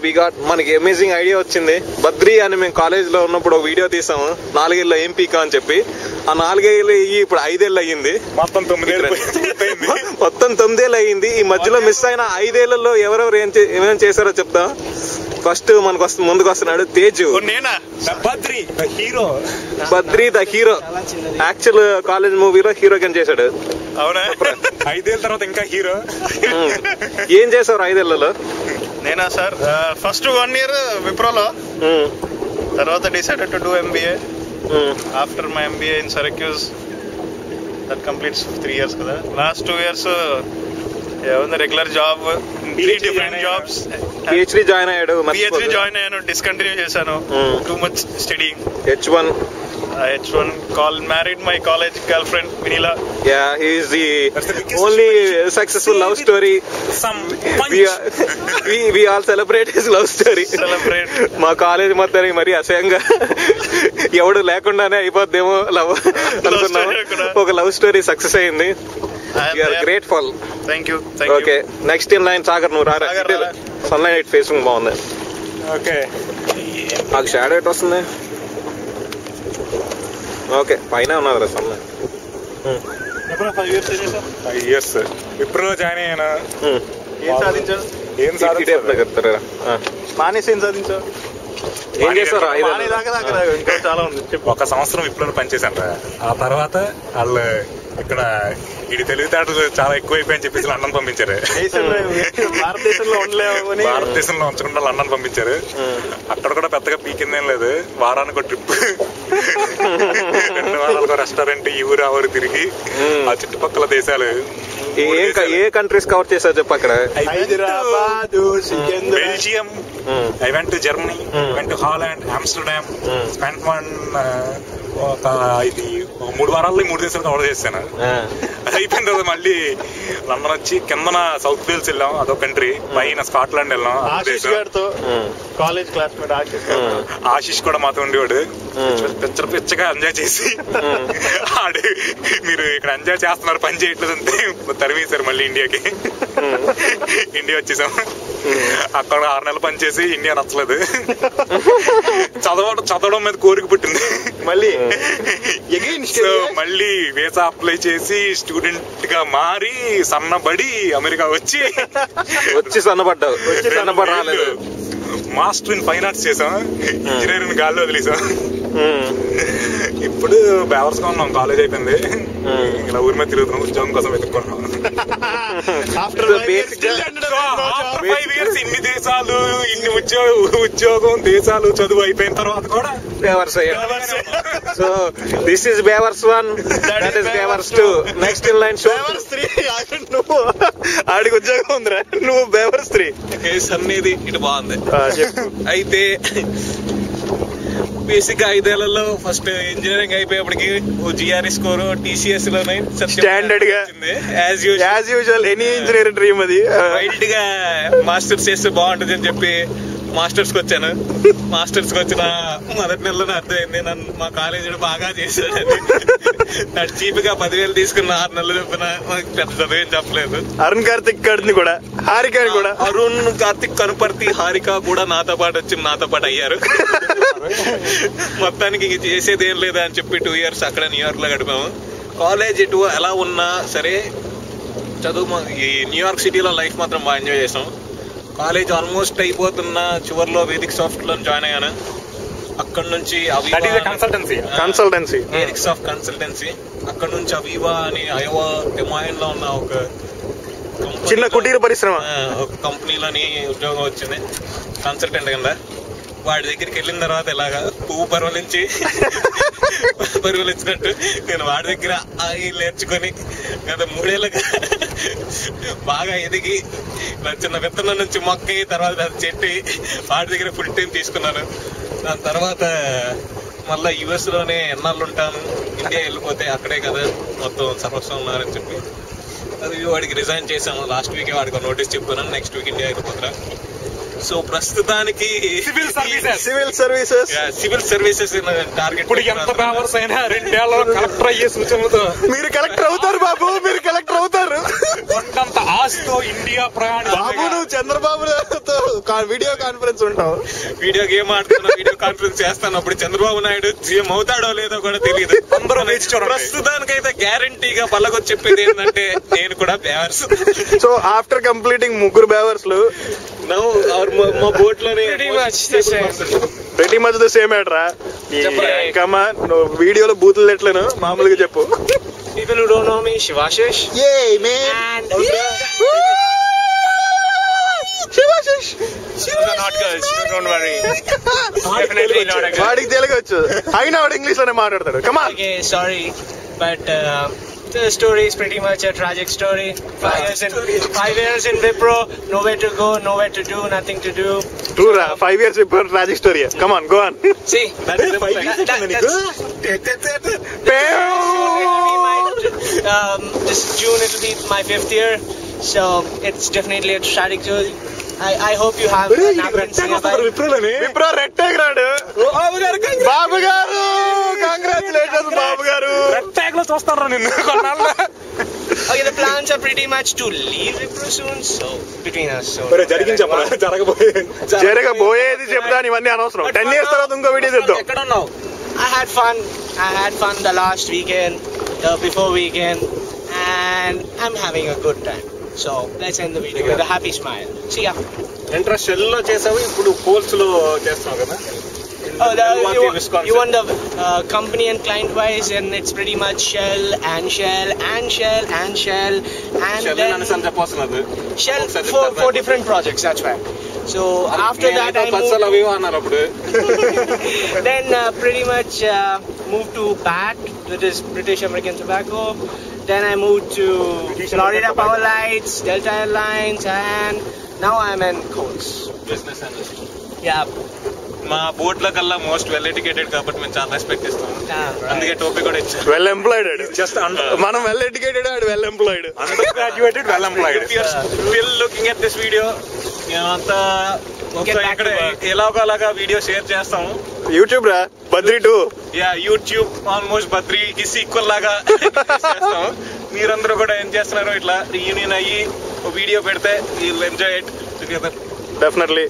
We got మనకి amazing idea వచ్చింది. బద్రీ అని మేము కాలేజ్ లో ఉన్నప్పుడు ఒక వీడియో తీసాము, 4 ఏళ్ళు ఏం పీకా అని చెప్పి. ఆ 4 ఏళ్ళు ఇప్పుడు 5 ఏళ్ళు అయ్యింది, మొత్తం 9 ఏళ్ళు అయ్యింది. ఈ మధ్యలో మిస్ అయిన 5 ఏళ్లలో ఎవరెవరు ఏమేమి చేశారో చెప్తాం. ఫస్ట్ మనకు ముందుకు వస్తున్నాడు Teju, Badri the hero. Actual college మూవీలో హీరో కింద చేశాడు. అవునా? 5 ఏళ్ళ తర్వాత ఇంకా హీరో. ఏం చేసావు 5 ఏళ్లలో? నేనా సార్, ఫస్ట్ 1 year విప్రోలో, తర్వాత decided to do MBA. After my MBA in Syracuse, that completes 3 years కదా. Last 2 years regular job, 3 different jobs. PhD join అయ్యాడు. PhD జాయిన్ అయ్యాను, డిస్కంటిన్యూ చేశాను. Too much studying. H1 married my college girlfriend Vinila. Yeah, he is the only successful love story. We all celebrate his love story. మా college మొత్తానికి మరి అసహ్యంగా ఎవడు లేకుండానే అయిపోద్దేమో love అనుకున్నాం. ఒక లవ్ స్టోరీ సక్సెస్ అయింది. We are grateful. Thank you. Okay, next in line Sagar, నువ్వు రారా. సన్లైట్ ఫేసింగ్ బాగుంది. ఓకే, నాకు షాడో ఎట్ వస్తుంది. ఓకే, పైన ఉన్నది రా సన్లైట్. 5 years విప్రోలో జాయిన్ అయ్యాను. ఏం సాధించావు? మానేసి ఏం సాధించావు? ఏం చేస్తారు? ఇంకా చాలా ఉంది. 1 సంవత్సరం విప్రోలో పనిచేశాను. ఆ తర్వాత వాళ్ళు ఇక్కడ ఇది తెలివితేటలు చాలా ఎక్కువైపోయాయని చెప్పేసి లండన్ పంపించారు. భారతదేశంలో ఉంచకుండా లండన్ పంపించారు. అక్కడ కూడా పెద్దగా పీకిందేం లేదు. వారానికి ఒక ట్రిప్, 2 వారాలకు రెస్టారెంట్, ఈ ఊరు ఆ ఊరు తిరిగి ఆ చుట్టుపక్కల దేశాలు. ఏ కంట్రీస్ కవర్ చేశారు చెప్పు? అక్కడ Hyderabad, Belgium, I went to Germany, went to Holland, Amsterdam. Spent ఒక 3 వారాల్లో 3 దేశాలు కవర్ చేశాను. అయిపోయిన తర్వాత మళ్ళీ లండన్ వచ్చి కిందన సౌత్ వేల్స్ వెళ్ళాం, అదొక కంట్రీ. పైన స్కాట్లాండ్ వెళ్ళాం. కాలేజ్ క్లాస్మేట్ ఆశిష్ కూడా మాతో ఉండేవాడు. పిచ్చగా ఎంజాయ్ చేసి ఆడు మీరు ఇక్కడ ఎంజాయ్ చేస్తున్నారు, పని చేయట్లేదు అంతే తరిమేశారు. మళ్ళీ ఇండియాకి ఇండియా వచ్చేసాం. అక్కడ 6 నెలలు పని చేసి ఇండియా నచ్చలేదు. చదవడం మీద కోరిక పుట్టింది. మళ్ళీ వీసా అప్లై చేసి స్టూడెంట్ గా మారి సన్నబడి అమెరికా వచ్చి సన్నబడ్డావు. సన్నబడాలేదు. మాస్టర్ ఇన్ ఫైన్ ఆర్ట్స్ చేసాం, ఇంజనీరింగ్ గాల్లో వదిలేసాం. ఇప్పుడు బేవర్స్ గా ఉన్నాం. కాలేజ్ అయిపోయింది, ఇలా ఊరి మీద తిరుగుతున్నాం, ఉద్యోగం కోసం వెతుక్కున్నాం. ఇన్ని దేశాలు, ఇన్ని ఉద్యోగం, దేశాలు, చదువు అయిపోయిన తర్వాత కూడా బేవర్స్ అయ్యాం. సో దిస్ ఇస్ బేవర్స్ 1, దట్ ఇస్ బేవర్స్ 2. నెక్స్ట్ ఇన్ లైన్ బేవర్స్ 3. నువ్వు ఆడికి ఉద్యోగం ఉందిరా, నువ్వు బేవర్స్ 3. కేసు అనేది ఇటు బాగుంది. అయితే బేసిక్ 5 ఏళ్లలో ఫస్ట్ ఇంజనీరింగ్ అయిపోయేప్పటికి GRE స్కోర్ TCS లోనే స్టాండర్డ్ గా as usual any engineering dream. అది వైల్డ్ గా మాస్టర్స్ చేస్తే బాగుంటుంది అని చెప్పి మాస్టర్స్ కి వచ్చాను. మాస్టర్స్ కి వచ్చిన మొదటి నెలలోనే అర్థమైంది నన్ను మా కాలేజీ బాగా చేశాడని. నాకు చీప్ గా 10,000 తీసుకున్న 6 నెలలు చెప్పిన పెద్ద చదువు ఏం చెప్పలేదు. అరుణ్ కార్తిక్ కడుతుంది కూడా, హారిక కూడా. అరుణ్ కార్తిక్, కనుపర్తి, హారిక కూడా నాతో పాటు అయ్యారు. మొత్తానికి ఇంక చేసేది ఏం లేదా అని చెప్పి 2 years అక్కడ న్యూయార్క్ లో గడిపాము. కాలేజ్ ఎటు ఎలా ఉన్నా సరే చదువు, ఈ న్యూయార్క్ సిటీలో లైఫ్ మాత్రం బాగా ఎంజాయ్ చేసాం. కాలేజ్ ఆల్మోస్ట్ అయిపోతున్న చివరిలో వేదిక్ సాఫ్ట్ లో జాయిన్ అయ్యాను. అక్కడ నుంచి కన్సల్టెన్సీ వేదిక్ సాఫ్ట్ కన్సల్టెన్సీ. అక్కడ నుంచి అవీవా అని అయోవా డెమాయిన్ లో ఉన్న ఒక చిన్న కుటీర పరిశ్రమ, ఒక కంపెనీలోని ఉద్యోగం వచ్చింది కన్సల్టెంట్ కింద. వాడి దగ్గరికి వెళ్ళిన తర్వాత ఇలాగా పువ్వు పరువలించినట్టు నేను వాడి దగ్గర నేర్చుకొని గత 3 ఏళ్ళుగా బాగా ఎదిగి చిన్న విత్తనం నుంచి మొక్క, తర్వాత అది చెట్టి వాడి దగ్గర ఫుల్ టైం తీసుకున్నాను. దాని తర్వాత మళ్ళీ US లోనే ఎన్నాళ్ళు ఉంటాను, ఇండియా వెళ్ళిపోతే అక్కడే కదా మొత్తం సర్వస్వం ఉన్నారని చెప్పి అది వాడికి రిజైన్ చేశాను. లాస్ట్ వీక్ వాడికి నోటీస్ చెప్పాను, నెక్స్ట్ వీక్ ఇండియా వెళ్ళిపోతారా. సో ప్రస్తుతానికి సివిల్ సర్వీసెస్ టార్గెట్. ఇప్పుడు ఎంత పేపర్స్ అయినా 2 ఏళ్ళలో కలెక్టర్ అయ్యే సూచనలతో మీరు కలెక్టర్ అవుతారు బాబు, మీరు కలెక్టర్ అవుతారు. కొండంత ఆశతో ఇండియా ప్రయాణం. బాబు నువ్వు చంద్రబాబుతో వీడియో కాన్ఫరెన్స్ ఉంటావు, వీడియో గేమ్ ఆడుతున్నా, వీడియో కాన్ఫరెన్స్ చేస్తాను. అప్పుడు చంద్రబాబు నాయుడు సీఎం అవుతాడో లేదో కూడా తెలియదు. అందరూ ప్రస్తుతానికైతే గ్యారంటీగా పల్లకొచ్చి చెప్పేది ఏంటంటే నేను కూడా బేవర్స్. సో ఆఫ్టర్ కంప్లీటింగ్ 3 బేవర్స్ మా బోట్ లోనే ప్రతి మచ్ ద సేమ్ ఏట్రా. కమా నువ్వు వీడియోలో బూతులు ఎట్లను మామూలుగా చెప్పు. People who don't know me, Shivashish. Yay, man. Shivashish. Those are not girls, don't worry. Definitely not a girl. వాడికి తెలుగు వచ్చు, అయినా వాడు ఇంగ్లీష్ లోనే మాట్లాడతాడు. Come on. Okay, sorry, but the story is pretty much a tragic story. 5 years in Wipro, nowhere to go, nowhere to do, nothing to do. True ra, 5 years before tragic story. Come on, go on. See, That's 5 years. this June it will be my 5th year, so it's definitely a tragic story. I hope you have napkins nearby. Wipro red tag రాడు. బాబు గారు congratulations బాబు గారు. Red tag లో చూస్తారా నిన్ను కొన్నాళ్ళ. Okay, the plans are pretty much to leave Wipro soon, so between us. So జరిగింది చెప్పరా, జరగబోయేది చెప్తాను, ఇవన్నీ అనవసరం. 10 years తర్వాత ఇంకో వీడియో చేద్దాం. ఎక్కడ ఉన్నావు? I had fun the last weekend, the before weekend, and I'm having a good time. So let's end the video with a happy smile. See ya. Interest షెల్ లో చేసావు, ఇప్పుడు కోల్స్ లో చేస్తావు కదా. You want the company and client wise, and it's pretty much Shell and Shell and Shell and Shell and then Shell for different projects. That's why. So after that I moved. Then pretty much moved to BAT, that is British American Tobacco. Then I moved to Florida Power Lights, Delta Airlines, and now I'm in Coles. Business analyst. Yeah. మా boat లో కల్లా most well educated కాబట్టి మేము చాలా respect ఇస్తాం. అందుకే టోపీ కూడా ఇచ్చాం. Well employed. జస్ట్ మనం well educated, well employed, under graduated, well employed. Still looking at this video. అంతా ఇక్కడ ఎలాగోలాగా వీడియో షేర్ చేస్తాము. యూట్యూబ్ రా బద్రీ 2. యూట్యూబ్ ఆల్మోస్ట్ బద్రీకి సీక్వెల్ లాగా చేస్తాము. మీరందరూ కూడా ఏం చేస్తున్నారు, ఇట్లా రీయూనియన్ అయ్యి వీడియో పెడితే we'll enjoy it together. Definitely.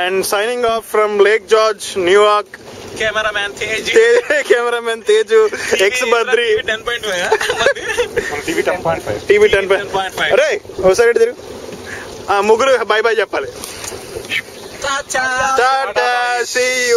And signing off from Lake George, New York. Cameraman Teju, ex-Badri. TV 10.5. TV 10.5. అరే ఒకసారి ఇటు తిరుగు. ముగ్గురు బై బై చెప్పాలి. Tata. Tata, see you.